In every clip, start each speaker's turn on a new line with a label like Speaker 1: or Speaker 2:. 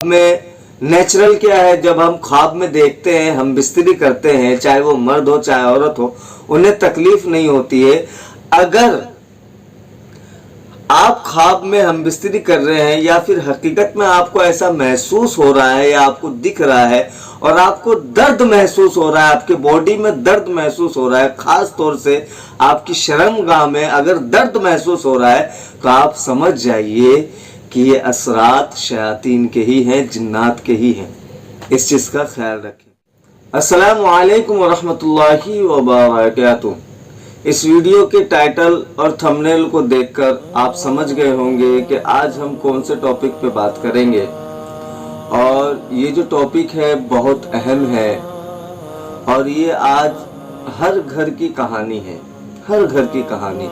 Speaker 1: में नेचुरल क्या है, जब हम ख्वाब में देखते हैं, हम बिस्तरी करते हैं, चाहे वो मर्द हो चाहे औरत हो, उन्हें तकलीफ नहीं होती है। अगर आप ख्वाब में हम बिस्तरी कर रहे हैं या फिर हकीकत में आपको ऐसा महसूस हो रहा है या आपको दिख रहा है और आपको दर्द महसूस हो रहा है, आपके बॉडी में दर्द महसूस हो रहा है, खास तौर से आपकी शर्मगाह में अगर दर्द महसूस हो रहा है, तो आप समझ जाइए कि ये असरात शयातीन के ही हैं, जिन्नात के ही हैं। इस चीज़ का ख्याल रखें। अस्सलामु अलैकुम वरहमतुल्लाहि वबरकातुहू। इस वीडियो के टाइटल और थंबनेल को देखकर आप समझ गए होंगे कि आज हम कौन से टॉपिक पे बात करेंगे। और ये जो टॉपिक है बहुत अहम है और ये आज हर घर की कहानी है, हर घर की कहानी।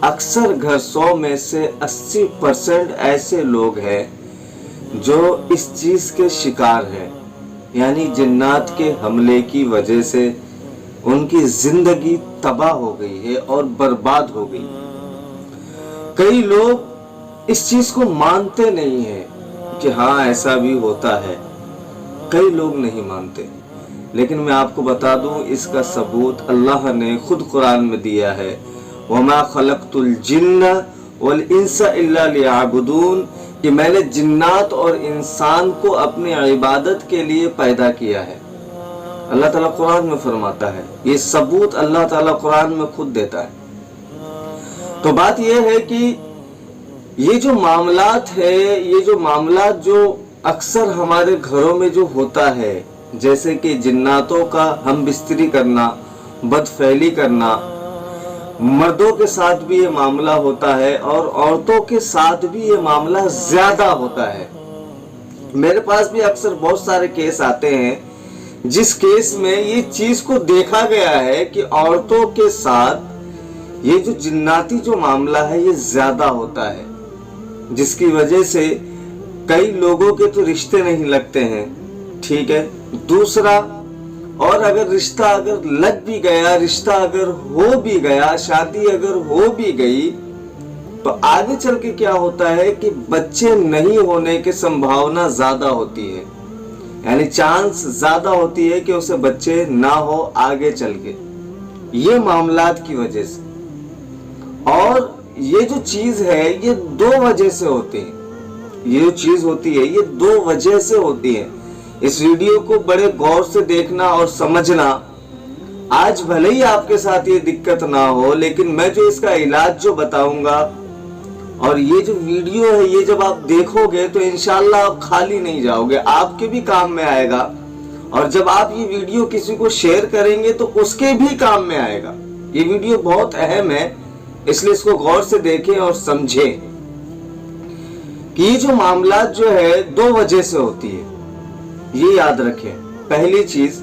Speaker 1: अक्सर घर 100 में से 80% ऐसे लोग हैं जो इस चीज़ के शिकार हैं, यानी जिन्नात के हमले की वजह से उनकी जिंदगी तबाह हो गई है और बर्बाद हो गई। कई लोग इस चीज़ को मानते नहीं हैं कि हाँ ऐसा भी होता है, कई लोग नहीं मानते। लेकिन मैं आपको बता दूं, इसका सबूत अल्लाह ने खुद कुरान में दिया है। वमा खलक़तुल जिन्ना वल इंसा इल्ला लियअबुदून, कि मैंने जिन्नात और इंसान को अपनी इबादत के लिए पैदा किया है। अल्लाह ताला कुरान में फरमाता है, ये सबूत अल्लाह ताला कुरान में खुद देता है। तो बात यह है कि ये जो मामलात है, ये जो मामलात जो अक्सर हमारे घरों में जो होता है, जैसे कि जिन्नातों का हम बिस्तरी करना, बदफैली करना, मर्दों के साथ भी ये मामला होता है और औरतों के साथ भी ये मामला ज्यादा होता है। मेरे पास भी अक्सर बहुत सारे केस आते हैं जिस केस में ये चीज को देखा गया है कि औरतों के साथ ये जो जिन्नाती जो मामला है ये ज्यादा होता है, जिसकी वजह से कई लोगों के तो रिश्ते नहीं लगते हैं, ठीक है। दूसरा, और अगर रिश्ता अगर लग भी गया, रिश्ता अगर हो भी गया, शादी अगर हो भी गई, तो आगे चल के क्या होता है कि बच्चे नहीं होने की संभावना ज्यादा होती है, यानी चांस ज्यादा होती है कि उसे बच्चे ना हो आगे चल के, ये मामलात की वजह से। और ये जो चीज है ये दो वजह से होती है, ये जो चीज होती है ये दो वजह से होती है। इस वीडियो को बड़े गौर से देखना और समझना। आज भले ही आपके साथ ये दिक्कत ना हो, लेकिन मैं जो इसका इलाज जो बताऊंगा और ये जो वीडियो है ये जब आप देखोगे तो इंशाल्लाह आप खाली नहीं जाओगे, आपके भी काम में आएगा। और जब आप ये वीडियो किसी को शेयर करेंगे तो उसके भी काम में आएगा। ये वीडियो बहुत अहम है, इसलिए इसको गौर से देखें और समझें कि ये जो मामला जो है दो वजह से होती है, ये याद रखें। पहली चीज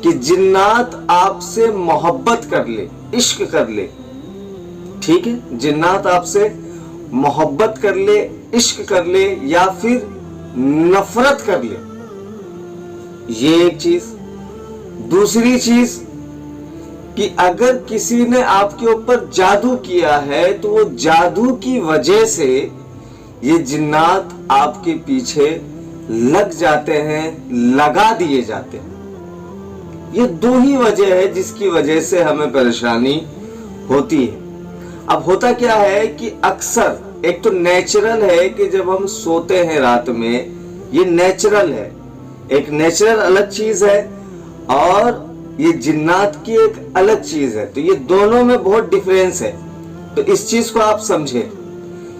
Speaker 1: कि जिन्नात आपसे मोहब्बत कर ले, इश्क कर ले, ठीक है। जिन्नात आपसे मोहब्बत कर ले, इश्क कर ले या फिर नफरत कर ले, ये एक चीज। दूसरी चीज कि अगर किसी ने आपके ऊपर जादू किया है तो वो जादू की वजह से ये जिन्नात आपके पीछे लग जाते हैं, लगा दिए जाते हैं। ये दो ही वजह है जिसकी वजह से हमें परेशानी होती है। अब होता क्या है कि अक्सर एक तो नेचुरल है कि जब हम सोते हैं रात में, ये नेचुरल है, एक नेचुरल अलग चीज है और ये जिन्नात की एक अलग चीज है। तो ये दोनों में बहुत डिफरेंस है। तो इस चीज को आप समझे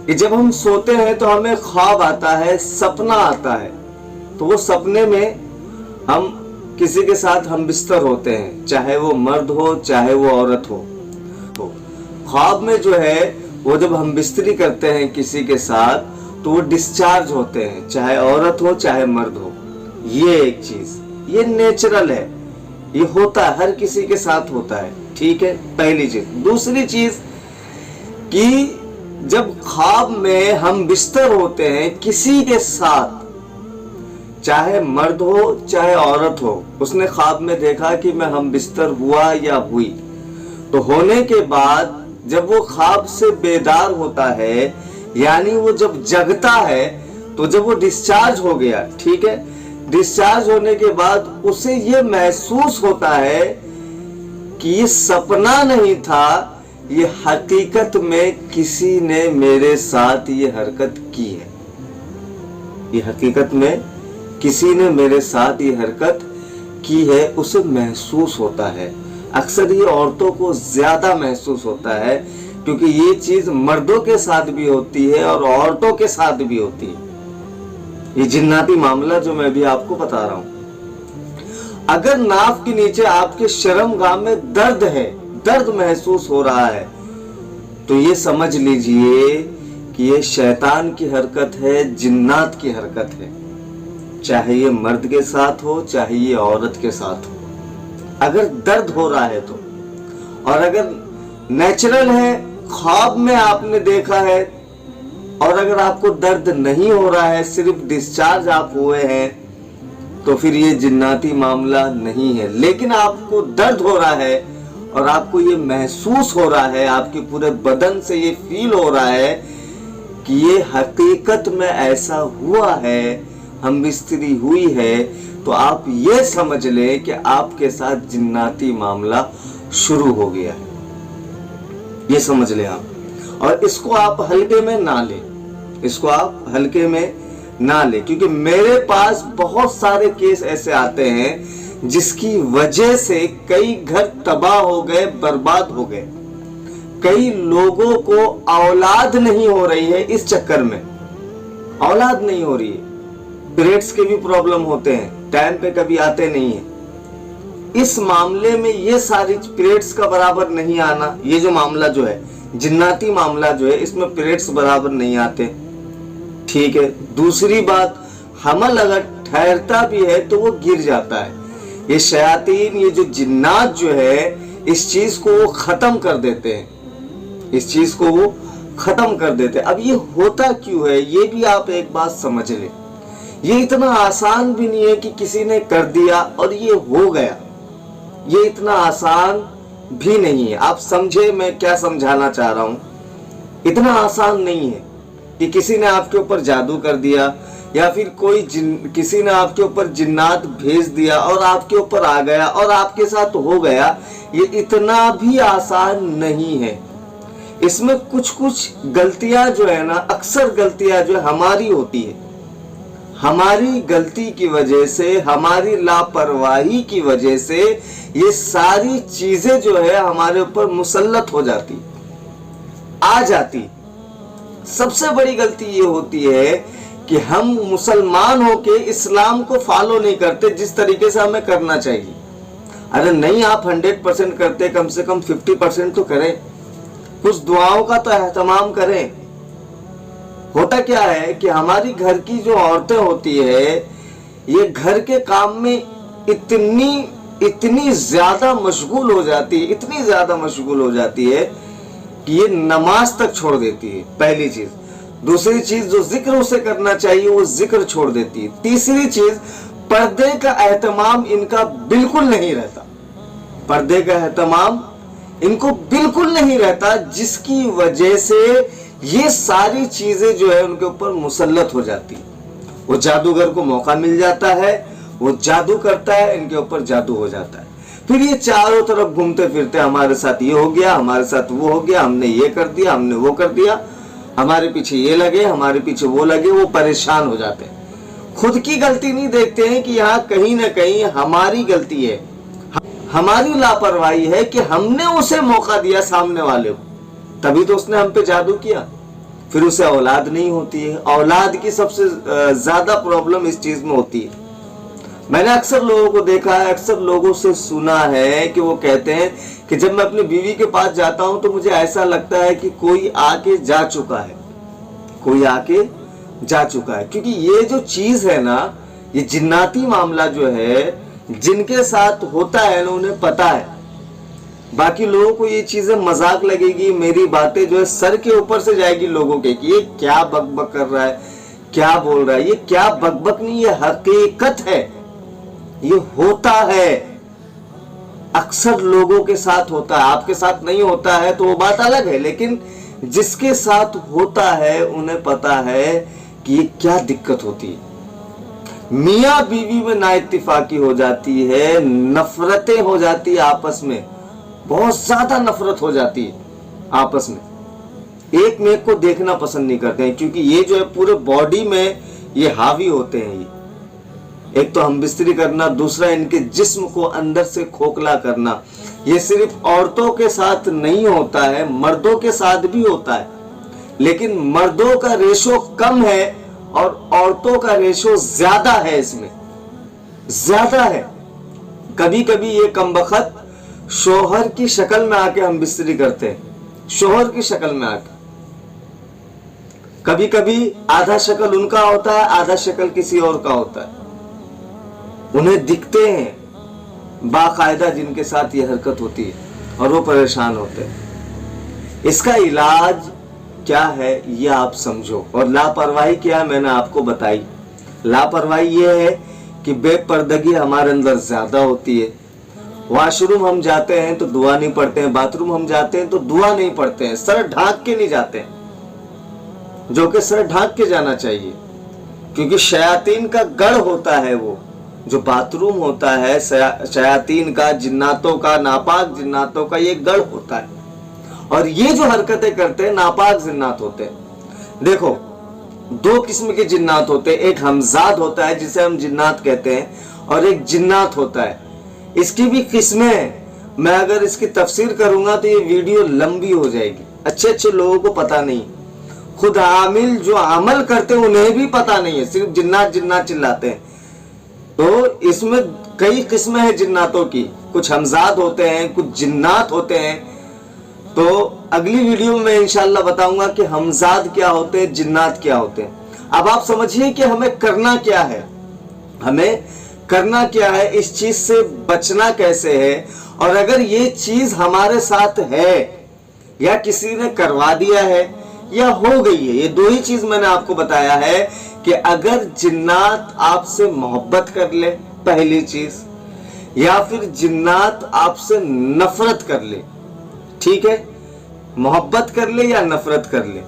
Speaker 1: कि जब हम सोते हैं तो हमें ख्वाब आता है, सपना आता है, तो वो सपने में हम किसी के साथ हम बिस्तर होते हैं, चाहे वो मर्द हो चाहे वो औरत हो। तो ख्वाब में जो है वो जब हम बिस्तरी करते हैं किसी के साथ तो वो डिस्चार्ज होते हैं, चाहे औरत हो चाहे मर्द हो। ये एक चीज, ये नेचुरल है, ये होता है, हर किसी के साथ होता है, ठीक है, पहली चीज। दूसरी चीज कि जब ख्वाब में हम बिस्तर होते हैं किसी के साथ, चाहे मर्द हो चाहे औरत हो, उसने ख्वाब में देखा कि मैं हम बिस्तर हुआ या हुई, तो होने के बाद जब वो ख्वाब से बेदार होता है, यानी वो जब जगता है, تو جب وہ ڈسچارج ہو گیا، ٹھیک ہے، ڈسچارج ہونے کے بعد اسے یہ محسوس ہوتا ہے کہ یہ سپنا نہیں تھا، یہ حقیقت میں کسی نے میرے ساتھ یہ حرکت کی ہے، یہ حقیقت میں کسی نے میرے ساتھ یہ حرکت کی ہے، اسے محسوس ہوتا ہے۔ اکثر یہ عورتوں کو زیادہ محسوس ہوتا ہے، کیونکہ یہ چیز مردوں کے ساتھ بھی ہوتی ہے اور عورتوں کے ساتھ بھی ہوتی ہے، یہ جناتی معاملہ جو میں بھی آپ کو بتا رہا ہوں۔ اگر ناف کے نیچے آپ کے شرم گاہ میں درد ہے، درد محسوس ہو رہا ہے، تو یہ سمجھ لیجئے کہ یہ شیطان کی حرکت ہے، جنات کی حرکت ہے، چاہے یہ مرد کے ساتھ ہو چاہے یہ عورت کے ساتھ ہو۔ اگر درد ہو رہا ہے تو، اور اگر نیچرل ہے، خواب میں آپ نے دیکھا ہے، اور اگر آپ کو درد نہیں ہو رہا ہے، صرف ڈسچارج آپ ہوئے ہیں، تو پھر یہ جناتی معاملہ نہیں ہے۔ لیکن آپ کو درد ہو رہا ہے اور آپ کو یہ محسوس ہو رہا ہے، آپ کے پورے بدن سے یہ فیل ہو رہا ہے کہ یہ حقیقت میں ایسا ہوا ہے، ہم بستری ہوئی ہے، تو آپ یہ سمجھ لیں کہ آپ کے ساتھ جناتی معاملہ شروع ہو گیا ہے، یہ سمجھ لیں آپ۔ اور اس کو آپ ہلکے میں نہ لیں، اس کو آپ ہلکے میں نہ لیں، کیونکہ میرے پاس بہت سارے کیس ایسے آتے ہیں جس کی وجہ سے کئی گھر تباہ ہو گئے، برباد ہو گئے، کئی لوگوں کو اولاد نہیں ہو رہی ہے، اس چکر میں اولاد نہیں ہو رہی ہے، پیریڈز کے بھی پرابلم ہوتے ہیں، ٹائم پہ کبھی آتے نہیں ہیں، اس معاملے میں یہ ساری پیریڈز کا برابر نہیں آنا، یہ جو معاملہ جو ہے جناتی معاملہ جو ہے، اس میں پیریڈز برابر نہیں آتے، ٹھیک ہے۔ دوسری بات، حمل اگر ٹھہرتا بھی ہے تو وہ گر جاتا ہے، یہ شیاطین، یہ جو جنات جو ہے، اس چیز کو وہ ختم کر دیتے ہیں، اس چیز کو وہ ختم کر دیتے ہیں۔ اب یہ ہوتا کیوں ہے، یہ بھی آپ ایک بات سمجھ لیں، یہ اتنا آسان بھی نہیں ہے کہ کسی نے کر دیا اور یہ ہو گیا، یہ اتنا آسان بھی نہیں ہے۔ آپ سمجھے میں کیا سمجھانا چاہ رہا ہوں، اتنا آسان نہیں ہے کہ کسی نے آپ کے اوپر جادو کر دیا، یا پھر کسی نے آپ کے اوپر جنات بھیج دیا اور آپ کے اوپر آ گیا اور آپ کے ساتھ ہو گیا، یہ اتنا بھی آسان نہیں ہے۔ اس میں کچھ غلطیاں جو ہے نا، اکثر غلطیاں جو ہماری ہوتی ہے، ہماری غلطی کی وجہ سے، ہماری لاپرواہی کی وجہ سے یہ ساری چیزیں جو ہے ہمارے اوپر مسلط ہو جاتی، آ جاتی۔ سب سے بڑی غلطی یہ ہوتی ہے کہ ہم مسلمان ہو کے اسلام کو فالو نہیں کرتے جس طریقے سے ہمیں کرنا چاہیے۔ ارے نہیں، آپ 100% کرتے، کم سے کم 50% تو کریں، کچھ دعاؤں کا تو اہتمام کریں۔ ہوتا کیا ہے کہ ہماری گھر کی جو عورتیں ہوتی ہے، یہ گھر کے کام میں اتنی زیادہ مشغول ہو جاتی ہے، اتنی زیادہ مشغول ہو جاتی ہے کہ یہ نماز تک چھوڑ دیتی ہے، پہلی چیز۔ دوسری چیز، جو ذکر اسے کرنا چاہیے وہ ذکر چھوڑ دیتی ہے۔ تیسری چیز، پردے کا اہتمام ان کا بالکل نہیں رہتا، پردے کا اہتمام ان کو بالکل نہیں رہتا، جس کی وجہ سے یہ ساری چیزیں جو ہے ان کے اوپر مسلط ہو جاتی۔ وہ جادوگر کو موقع مل جاتا ہے، وہ جادو کرتا ہے، ان کے اوپر جادو ہو جاتا ہے، پھر یہ چاروں طرف گھومتے پھرتے ہمارے ساتھ یہ ہو گیا، ہمارے ساتھ وہ ہو گیا، ہم نے یہ کر دیا، ہم نے وہ کر دیا، ہمارے پیچھے یہ لگے، ہمارے پیچھے وہ لگے، وہ پریشان ہو جاتے ہیں۔ خود کی غلطی نہیں دیکھتے ہیں کہ یہاں کہیں نہ کہیں ہماری غلطی ہے، ہماری لاپرواہی ہے کہ ہم نے اسے موقع دیا سامنے والے کو، تبھی تو اس نے ہم پہ جادو کیا، پھر اسے اولاد نہیں ہوتی ہے۔ اولاد کی سب سے زیادہ پرابلم اس چیز میں ہوتی ہے۔ میں نے اکثر لوگوں کو دیکھا ہے، اکثر لوگوں سے سنا ہے کہ وہ کہتے ہیں کہ جب میں اپنی بیوی کے پاس جاتا ہوں تو مجھے ایسا لگتا ہے کہ کوئی آ کے جا چکا ہے، کوئی آ کے جا چکا ہے، کیونکہ یہ جو چیز ہے نا، یہ جناتی معاملہ جو ہے، جن کے ساتھ ہوتا ہے نا انہیں پتا ہے۔ باقی لوگوں کو یہ چیزیں مذاق لگے گی، میری باتیں جو ہے سر کے اوپر سے جائے گی لوگوں کے کہ یہ کیا بک بک کر رہا ہے، کیا بول رہا ہے۔ یہ کیا بک بک نہیں، یہ حقیقت ہے، یہ ہوتا ہے، اکثر لوگوں کے ساتھ ہوتا ہے۔ آپ کے ساتھ نہیں ہوتا ہے تو وہ بات الگ ہے، لیکن جس کے ساتھ ہوتا ہے انہیں پتا ہے कि ये क्या दिक्कत होती है। मियाँ बीवी में नाइत्तेफाकी हो जाती है, नफरतें हो जाती है आपस में, बहुत ज्यादा नफरत हो जाती है आपस में, एक में एक को देखना पसंद नहीं करते हैं, क्योंकि ये जो है पूरे बॉडी में ये हावी होते हैं। ये एक तो हम बिस्तरी करना, दूसरा इनके जिस्म को अंदर से खोखला करना। ये सिर्फ औरतों के साथ नहीं होता है, मर्दों के साथ भी होता है, लेकिन मर्दों का रेशो कम है और औरतों का रेशो ज्यादा है, इसमें ज्यादा है। कभी कभी ये कमबख्त शोहर की शक्ल में आके हम बिस्तरी करते हैं, शोहर की शक्ल में आके। कभी कभी आधा शक्ल उनका होता है, आधा शक्ल किसी और का होता है। उन्हें दिखते हैं बाकायदा जिनके साथ ये हरकत होती है और वो परेशान होते हैं। इसका इलाज क्या है ये आप समझो, और लापरवाही क्या है मैंने आपको बताई। लापरवाही ये है कि बेपर्दगी हमारे अंदर ज्यादा होती है। वॉशरूम हम जाते हैं तो दुआ नहीं पढ़ते हैं, बाथरूम हम जाते हैं तो दुआ नहीं पढ़ते हैं, सर ढांक के नहीं जाते हैं, जो कि सर ढांक के जाना चाहिए, क्योंकि शयातीन का गढ़ होता है। वो जो बाथरूम होता है शयातीन का, जिन्नातों का, नापाक जिन्नातों का ये गढ़ होता है। और ये जो हरकतें करते हैं नापाक जिन्नात होते हैं। देखो, दो किस्म के जिन्नात होते हैं, एक हमजाद होता है जिसे हम जिन्नात कहते हैं, और एक जिन्नात होता है। इसकी भी किस्में हैं। मैं अगर इसकी तफसीर करूंगा तो ये वीडियो लंबी हो जाएगी। अच्छे अच्छे लोगों को पता नहीं, खुद आमिल जो अमल करते हैं उन्हें भी पता नहीं है, सिर्फ जिन्नात जिन्नात चिल्लाते हैं। तो इसमें कई किस्में हैं जिन्नातों की, कुछ हमजाद होते हैं, कुछ जिन्नात होते हैं। तो अगली वीडियो में मैं इंशाल्लाह बताऊंगा कि हमजाद क्या होते हैं, जिन्नात क्या होते हैं। अब आप समझिए कि हमें करना क्या है, हमें करना क्या है, इस चीज से बचना कैसे है, और अगर ये चीज हमारे साथ है या किसी ने करवा दिया है या हो गई है, ये दो ही चीज मैंने आपको बताया है कि अगर जिन्नात आपसे मोहब्बत कर ले, पहली चीज, या फिर जिन्नात आपसे नफरत कर ले, ठीक है, मोहब्बत कर ले या नफरत कर ले,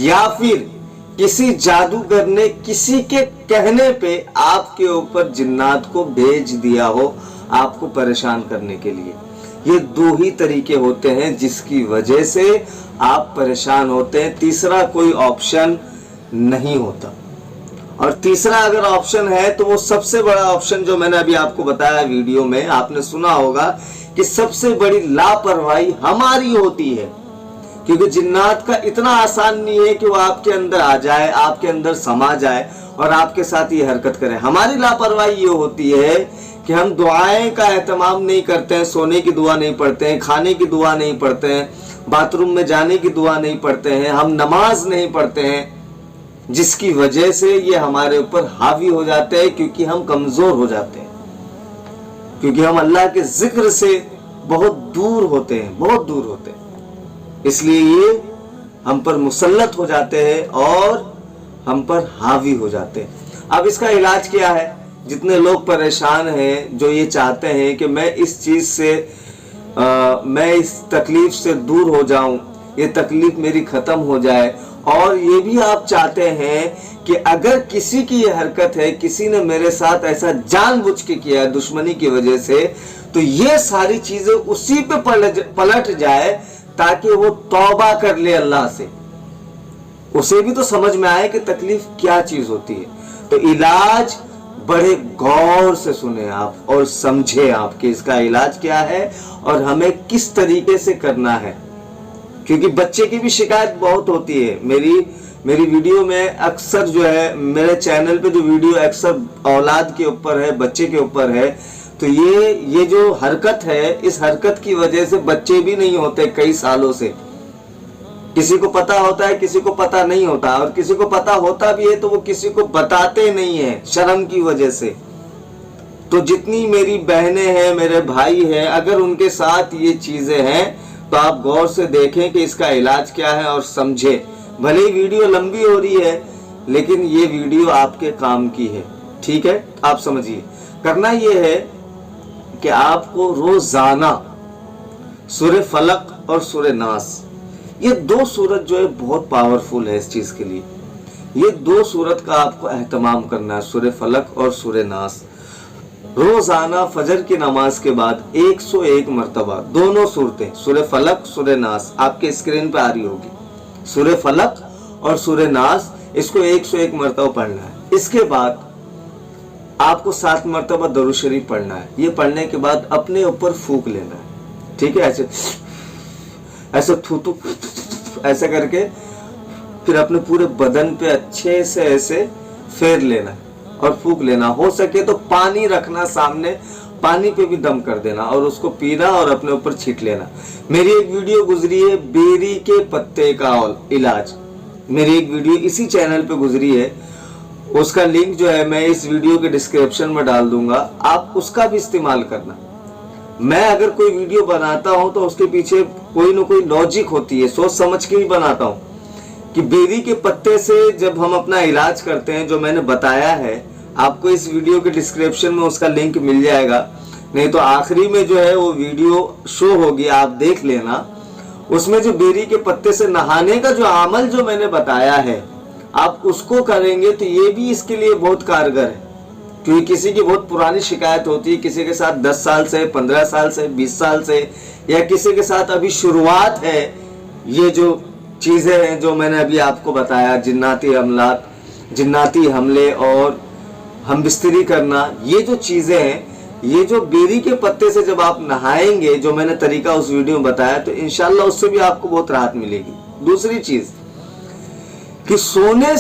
Speaker 1: या फिर किसी जादूगर ने किसी के कहने पे आपके ऊपर जिन्नात को भेज दिया हो आपको परेशान करने के लिए। ये दो ही तरीके होते हैं जिसकी वजह से आप परेशान होते हैं, तीसरा कोई ऑप्शन नहीं होता। और तीसरा अगर ऑप्शन है तो वो सबसे बड़ा ऑप्शन जो मैंने अभी आपको बताया वीडियो में, आपने सुना होगा कि सबसे बड़ी लापरवाही हमारी होती है, क्योंकि जिन्नात का इतना आसान नहीं है कि वो आपके अंदर आ जाए, आपके अंदर समा जाए और आपके साथ ये हरकत करे। हमारी लापरवाही ये होती है कि हम दुआएं का एहतमाम नहीं करते हैं, सोने की दुआ नहीं पढ़ते हैं, खाने की दुआ नहीं पढ़ते हैं, बाथरूम में जाने की दुआ नहीं पढ़ते हैं, हम नमाज नहीं पढ़ते हैं, जिसकी वजह से ये हमारे ऊपर हावी हो जाते हैं, क्योंकि हम कमजोर हो जाते हैं, क्योंकि हम अल्लाह के जिक्र से बहुत दूर होते हैं, बहुत दूर होते हैं। इसलिए ये हम पर मुसल्लत हो जाते हैं और हम पर हावी हो जाते हैं। अब इसका इलाज क्या है? जितने लोग परेशान हैं, जो ये चाहते हैं कि मैं इस चीज से मैं इस तकलीफ से दूर हो जाऊं, ये तकलीफ मेरी खत्म हो जाए, और ये भी आप चाहते हैं कि अगर किसी की ये हरकत है, किसी ने मेरे साथ ऐसा जानबूझ के किया है दुश्मनी की वजह से, तो ये सारी चीजें उसी पे पलट जाए ताकि वो तौबा कर ले अल्लाह से, उसे भी तो समझ में आए कि तकलीफ क्या चीज होती है। तो इलाज बड़े गौर से सुने आप और समझे आप कि इसका इलाज क्या है और हमें किस तरीके से करना है, क्योंकि बच्चे की भी शिकायत बहुत होती है। मेरी वीडियो में अक्सर जो है, मेरे चैनल पे जो वीडियो अक्सर औलाद के ऊपर है, बच्चे के ऊपर है, तो ये जो हरकत है, इस हरकत की वजह से बच्चे भी नहीं होते कई सालों से। किसी को पता होता है, किसी को पता नहीं होता, और किसी को पता होता भी है तो वो किसी को बताते नहीं है शर्म की वजह से। तो जितनी मेरी बहनें हैं, मेरे भाई हैं, अगर उनके साथ ये चीजें हैं तो आप गौर से देखें कि इसका इलाज क्या है और समझे। भले ही वीडियो लंबी हो रही है, लेकिन ये वीडियो आपके काम की है, ठीक है? आप समझिए। करना ये है कि आपको रोजाना सूरह फलक और सूरह नास, ये दो सूरत जो है बहुत पावरफुल है इस चीज के लिए। یہ 2 सूरत का आपको एहतमाम करना है, सूरह फलक और सूरह नास। रोजाना फजर की नमाज के बाद 101 मरतबा दोनों सूरतें, सूरह फलक सूरह नास आपके स्क्रीन पे आ रही होगी, सूरह फलक और सूरह नास, इसको 101 मरतबा पढ़ना है। इसके बाद आपको 7 मरतबा दरूद शरीफ पढ़ना है। ये पढ़ने के बाद अपने ऊपर फूंक लेना है, ठीक है, ऐसे थू ऐसा करके फिर अपने पूरे बदन पे अच्छे से ऐसे फेर लेना और फूंक लेना। हो सके तो पानी रखना सामने, पानी पे भी दम कर देना और उसको पीना और अपने ऊपर छींट लेना। मेरी एक वीडियो गुजरी है बेरी के पत्ते का इलाज, मेरी एक वीडियो इसी चैनल पे गुजरी है, उसका लिंक जो है मैं इस वीडियो के डिस्क्रिप्शन में डाल दूंगा, आप उसका भी इस्तेमाल करना। मैं अगर कोई वीडियो बनाता हूं तो उसके पीछे कोई ना कोई लॉजिक होती है, सोच समझ के ही बनाता हूं कि बेरी के पत्ते से जब हम अपना इलाज करते हैं, जो मैंने बताया है आपको इस वीडियो के डिस्क्रिप्शन में उसका लिंक मिल जाएगा, नहीं तो आखिरी में जो है वो वीडियो शो होगी, आप देख लेना। उसमें जो बेरी के पत्ते से नहाने का जो अमल जो मैंने बताया है, आप उसको करेंगे तो ये भी इसके लिए बहुत कारगर है। क्योंकि किसी की बहुत पुरानी शिकायत होती है, किसी के साथ 10 साल से, 15 साल से, 20 साल से, या किसी के साथ अभी शुरुआत है, ये जो चीजें हैं जो मैंने अभी आपको बताया, जिन्नाती हमले और हम बिस्तरी करना, ये जो चीजें हैं, ये जो बेरी के पत्ते से जब आप नहाएंगे, जो मैंने तरीका उस वीडियो में बताया, तो इंशाल्लाह उससे भी आपको बहुत राहत मिलेगी। दूसरी चीज कि सोने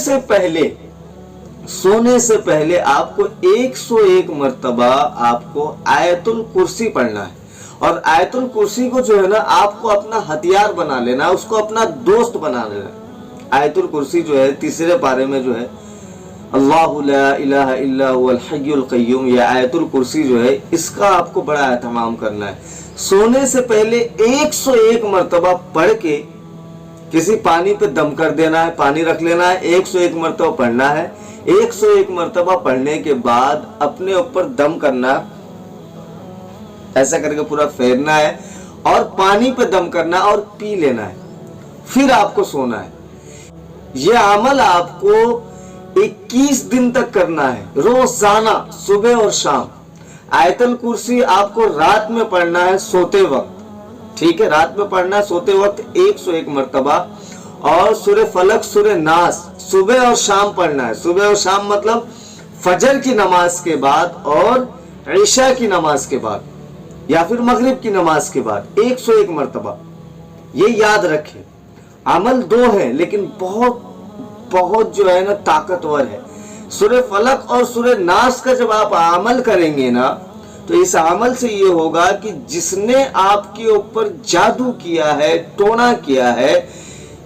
Speaker 1: से पहले आपको 101 मरतबा आपको आयतुल कुर्सी पढ़ना है। और आयतुल कुर्सी को जो है ना आपको अपना हथियार बना लेना है, उसको अपना दोस्त बना लेना। आयतुल कुर्सी जो है 3 पारे में जो है अल्लाहु ला इलाहा इल्ला हुवल हय्युल क़य्यूम, ये आयतुल कुर्सी जो है इसका आपको बड़ा एहतमाम करना है। सोने से पहले 101 मरतबा पढ़ के किसी पानी पे दम कर देना है, पानी रख लेना है, 101 मरतबा पढ़ना है। 101 मरतबा पढ़ने के बाद अपने ऊपर दम करना, ऐसा करके पूरा फेरना है और पानी पे दम करना और पी लेना है, फिर आपको सोना है। यह अमल आपको 21 दिन तक करना है, रोजाना सुबह और शाम। आयतुल कुर्सी आपको रात में पढ़ना है सोते वक्त, ठीक है, रात में पढ़ना है सोते वक्त 101 मरतबा। और सूरह फलक सूरह नास सुबह और शाम पढ़ना है। सुबह और शाम मतलब फजर की नमाज के बाद और ईशा की नमाज के बाद या फिर मगरिब की नमाज के बाद 101 मरतबा। ये याद रखें, अमल 2 है लेकिन बहुत बहुत जो है ना ताकतवर है। सूरह फलक और सूरह नास का जब आप अमल करेंगे ना, तो इस अमल से ये होगा कि जिसने आपके ऊपर जादू किया है, टोना किया है,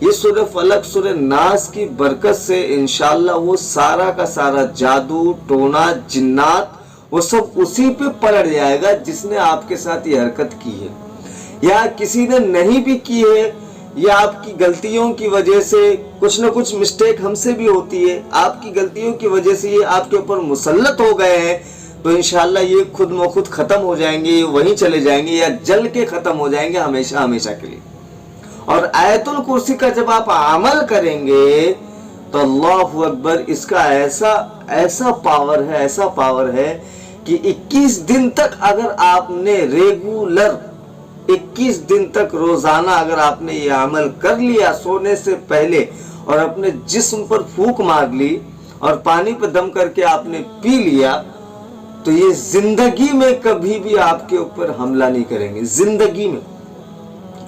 Speaker 1: ये सूरह फलक सूरह नास की बरकत से इंशाल्लाह वो सारा का सारा जादू, टोना, जिन्नात, वो सब उसी पे पलट जाएगा जिसने आपके साथ ये हरकत की है। या किसी ने नहीं भी की है, या आपकी गलतियों की वजह से कुछ ना कुछ मिस्टेक हमसे भी होती है, आपकी गलतियों की वजह से ये आपके ऊपर मुसल्लत हो गए हैं, तो इंशाल्लाह ये खुद ब खुद खत्म हो जाएंगे, ये वहीं चले जाएंगे या जल के खत्म हो जाएंगे हमेशा हमेशा के लिए। और आयतुल कुर्सी का जब आप अमल करेंगे तो अल्लाहु अकबर, इसका ऐसा पावर है कि 21 दिन तक अगर आपने रेगुलर 21 दिन तक रोजाना अगर आपने ये अमल कर लिया सोने से पहले और अपने जिस्म पर फूंक मार ली और पानी पर दम करके आपने पी लिया, तो ये जिंदगी में कभी भी आपके ऊपर हमला नहीं करेंगे, जिंदगी में।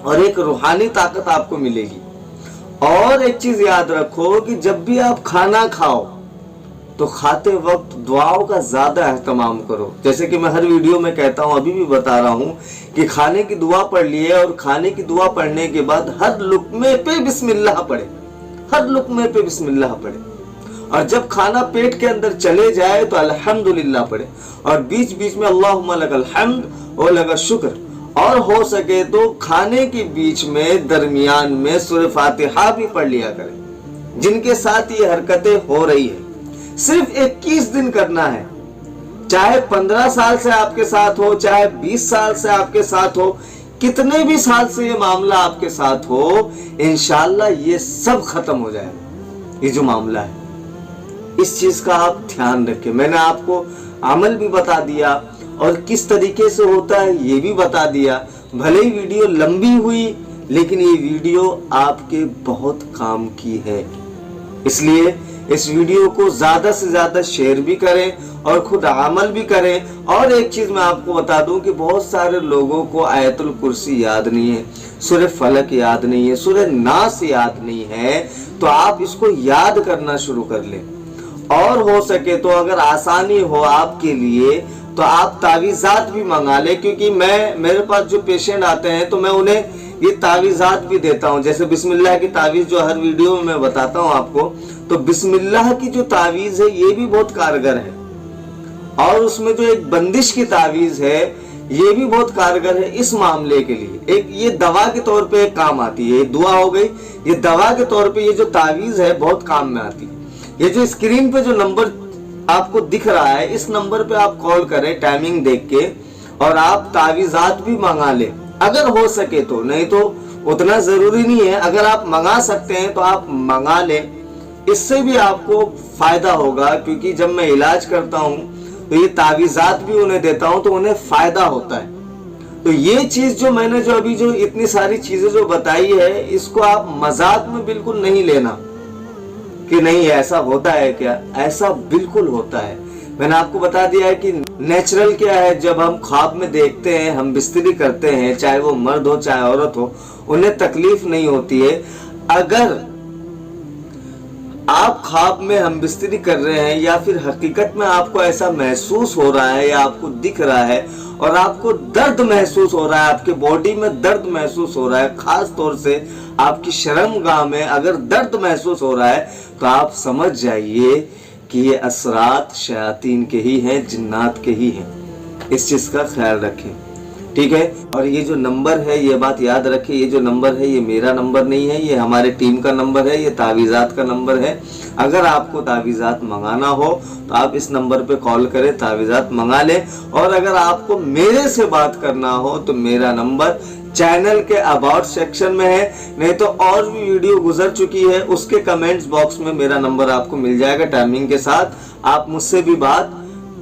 Speaker 1: और एक रूहानी ताकत आपको मिलेगी। और एक चीज याद रखो कि जब भी आप खाना खाओ तो खाते वक्त दुआओं का ज्यादा एहतमाम करो। जैसे कि मैं हर वीडियो में कहता हूं, अभी भी बता रहा हूं कि खाने की दुआ पढ़ लिए और खाने की दुआ पढ़ने के बाद हर लुक्मे पे बिस्मिल्लाह पढ़े, हर लुक्मे पे बिस्मिल्लाह पढ़े। और जब खाना पेट के अंदर चले जाए तो अल्हम्दुलिल्लाह पढ़े, और बीच बीच में अल्लाहुम्मा लकल हम्द व लकल शुक्र। और हो सके तो खाने के बीच में दरमियान में सूरह फातिहा भी पढ़ लिया करें। जिनके साथ ये हरकतें हो रही है, सिर्फ 21 दिन करना है, चाहे 15 साल से आपके साथ हो, चाहे 20 साल से आपके साथ हो, कितने भी साल से ये मामला आपके साथ हो, इंशाल्लाह ये सब खत्म हो जाएगा। ये जो मामला है इस चीज का आप ध्यान रखें। मैंने आपको अमल भी बता दिया और किस तरीके से होता है ये भी बता दिया। भले ही वीडियो लंबी हुई, लेकिन ये वीडियो आपके बहुत काम की है, इसलिए इस वीडियो को ज्यादा से ज्यादा शेयर भी करें और खुद अमल भी करें। और एक चीज मैं आपको बता दूं कि बहुत सारे लोगों को आयतुल कुर्सी याद नहीं है, सूरह फलक याद नहीं है, सूरह नास याद नहीं है, तो आप इसको याद करना शुरू कर लें। और हो सके तो अगर आसानी हो आपके लिए तो आप तावीज़ात भी मंगा ले, क्योंकि मेरे पास जो पेशेंट आते हैं तो मैं उन्हें ये तावीज़ात भी देता हूं। जैसे बिस्मिल्लाह की तावीज़ जो हर वीडियो में मैं बताता हूं आपको, तो बिस्मिल्लाह की जो तावीज़ है ये भी बहुत कारगर है, और उसमें जो एक बंदिश की तावीज़ है ये भी बहुत कारगर है इस मामले के लिए। एक ये दवा के तौर पे काम आती है, ये दुआ हो गई, ये दवा के तौर पे ये जो तावीज़ है बहुत काम में आती है। ये जो स्क्रीन पे जो नंबर आपको दिख रहा है, इस नंबर पे आप कॉल करें टाइमिंग देख के, और आप तावीज़ात भी मंगा लें अगर हो सके तो। नहीं तो उतना जरूरी नहीं है, अगर आप मंगा सकते हैं तो आप मंगा लें, इससे भी आपको फायदा होगा। क्योंकि जब मैं इलाज करता हूं तो ये तावीज़ात भी उन्हें देता हूं तो उन्हें फायदा होता है। तो ये चीज जो मैंने जो अभी जो इतनी सारी चीजें जो बताई है, इसको आप मजाक में बिल्कुल नहीं लेना कि नहीं ऐसा होता है क्या, ऐसा बिल्कुल होता है। मैंने आपको बता दिया है कि नेचुरल क्या है। जब हम ख्वाब में देखते हैं, हम बिस्तरी करते हैं, चाहे वो मर्द हो चाहे औरत हो, उन्हें तकलीफ नहीं होती है। अगर आप ख्वाब में हम बिस्तरी कर रहे हैं या फिर हकीकत में आपको ऐसा महसूस हो रहा है या आपको दिख रहा है और आपको दर्द महसूस हो रहा है, आपके बॉडी में दर्द महसूस हो रहा है, खास तौर से आपकी शर्मगाह में अगर दर्द महसूस हो रहा है, तो आप समझ जाइए कि ये असरात शयातीन के ही हैं, जिन्नात के ही हैं। इस चीज का ख्याल रखें, ठीक है। और ये जो नंबर है, ये बात याद रखें, ये जो नंबर है ये मेरा नंबर नहीं है, ये हमारे टीम का नंबर है, ये तावीज़ात का नंबर है। अगर आपको तावीज़ात मंगाना हो तो आप इस नंबर पे कॉल करें, तावीज़ात मंगा लें। और अगर आपको मेरे से बात करना हो तो मेरा नंबर चैनल के अबाउट सेक्शन में है, नहीं तो और भी वीडियो गुजर चुकी है, उसके कमेंट्स बॉक्स में मेरा नंबर आपको मिल जाएगा। टाइमिंग के साथ आप मुझसे भी बात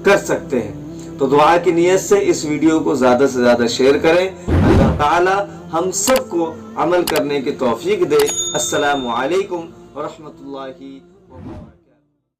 Speaker 1: कर सकते हैं। तो दुआ की नीयत से इस वीडियो को ज्यादा से ज्यादा शेयर करें। अल्लाह ताला हम सबको अमल करने की तौफीक दे। अस्सलामु अलैकुम व रहमतुल्लाहि व बरकातहू।